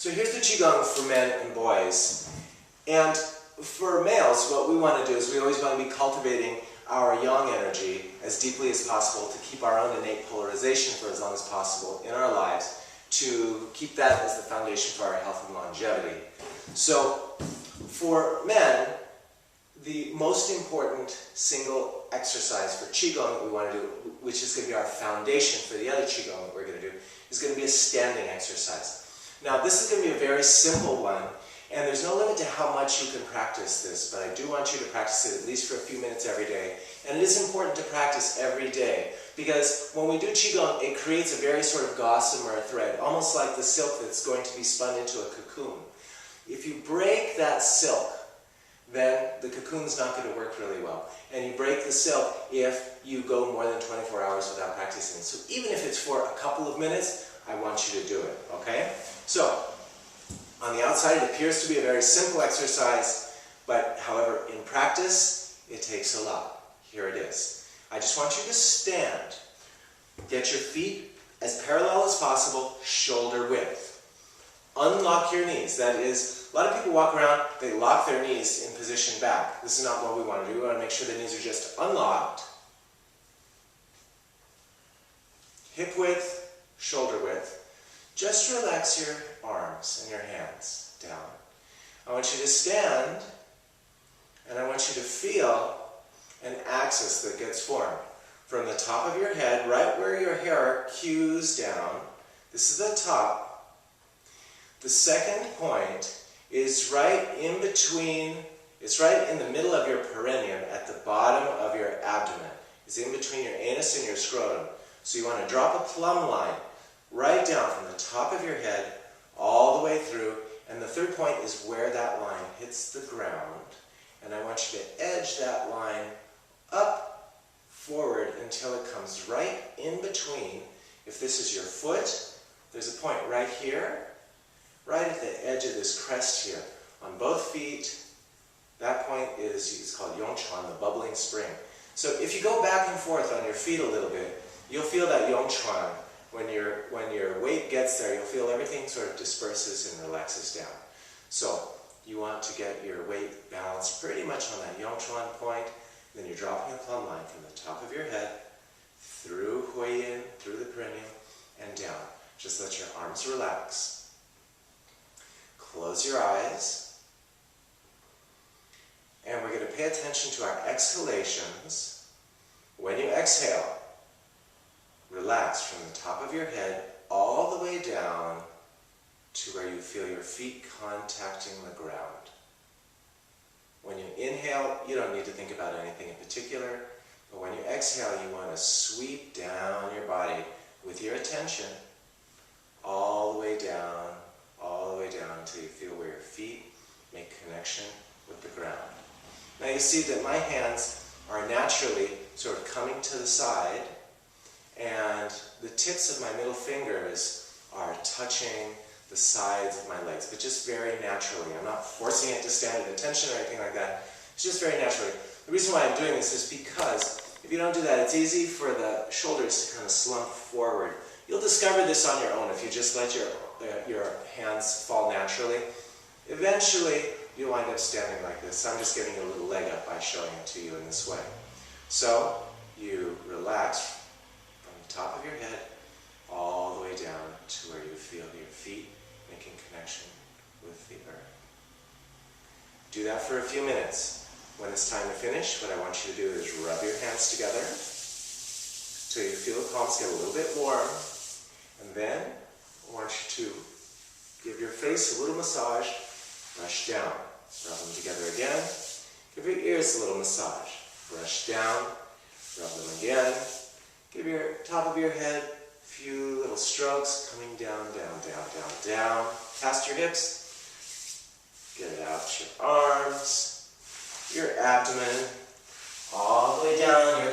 So here's the Qigong for men and boys. And for males, what we want to do is we always want to be cultivating our yang energy as deeply as possible to keep our own innate polarization for as long as possible in our lives, to keep that as the foundation for our health and longevity. So for men, the most important single exercise for Qigong that we want to do, which is going to be our foundation for the other Qigong that we're going to do, is going to be a standing exercise. Now this is going to be a very simple one, and there's no limit to how much you can practice this, but I do want you to practice it at least for a few minutes every day. And it is important to practice every day, because when we do Qigong, it creates a very sort of gossamer thread, almost like the silk that's going to be spun into a cocoon. If you break that silk, then the cocoon's not going to work really well. And you break the silk if you go more than 24 hours without practicing. So even if it's for a couple of minutes, I want you to do it, okay? So, on the outside it appears to be a very simple exercise, but however, in practice, it takes a lot. Here it is. I just want you to stand. Get your feet as parallel as possible, shoulder width. Unlock your knees. That is, a lot of people walk around, they lock their knees in position back. This is not what we want to do. We want to make sure the knees are just unlocked. Hip width, shoulder width. Just relax your arms and your hands down. I want you to stand, and I want you to feel an axis that gets formed. From the top of your head, right where your hair cues down, this is the top. The second point is right in between, it's right in the middle of your perineum, at the bottom of your abdomen. It's in between your anus and your scrotum. So you want to drop a plumb line right down from the top of your head all the way through, and the third point is where that line hits the ground, and I want you to edge that line up forward until it comes right in between. If this is your foot, there's a point right here, right at the edge of this crest here. On both feet, that point is called Yongchuan, the bubbling spring. So if you go back and forth on your feet a little bit, you'll feel that Yongchuan. When your weight gets there, you'll feel everything sort of disperses and relaxes down. So you want to get your weight balanced pretty much on that Yongchuan point. Then you're dropping a plumb line from the top of your head, through Huiyin, through the perineum, and down. Just let your arms relax. Close your eyes. And we're going to pay attention to our exhalations. When you exhale, relax from the top of your head all the way down to where you feel your feet contacting the ground. When you inhale, you don't need to think about anything in particular, but when you exhale, you want to sweep down your body with your attention all the way down until you feel where your feet make connection with the ground. Now you see that my hands are naturally sort of coming to the side, and the tips of my middle fingers are touching the sides of my legs, but just very naturally. I'm not forcing it to stand at attention or anything like that. It's just very naturally. The reason why I'm doing this is because if you don't do that, it's easy for the shoulders to kind of slump forward. You'll discover this on your own if you just let your hands fall naturally. Eventually, you'll wind up standing like this. I'm just giving you a little leg up by showing it to you in this way. So, you relax from the top of your head all the way down to where you feel your feet making connection with the earth. Do that for a few minutes. When it's time to finish, what I want you to do is rub your hands together till you feel the palms get a little bit warm, and then I want you to give your face a little massage, brush down, rub them together again, give your ears a little massage, brush down, rub them again, give your top of your head a few little strokes, coming down, down, down, down, down, past your hips, get out your arms, your abdomen, all the way down your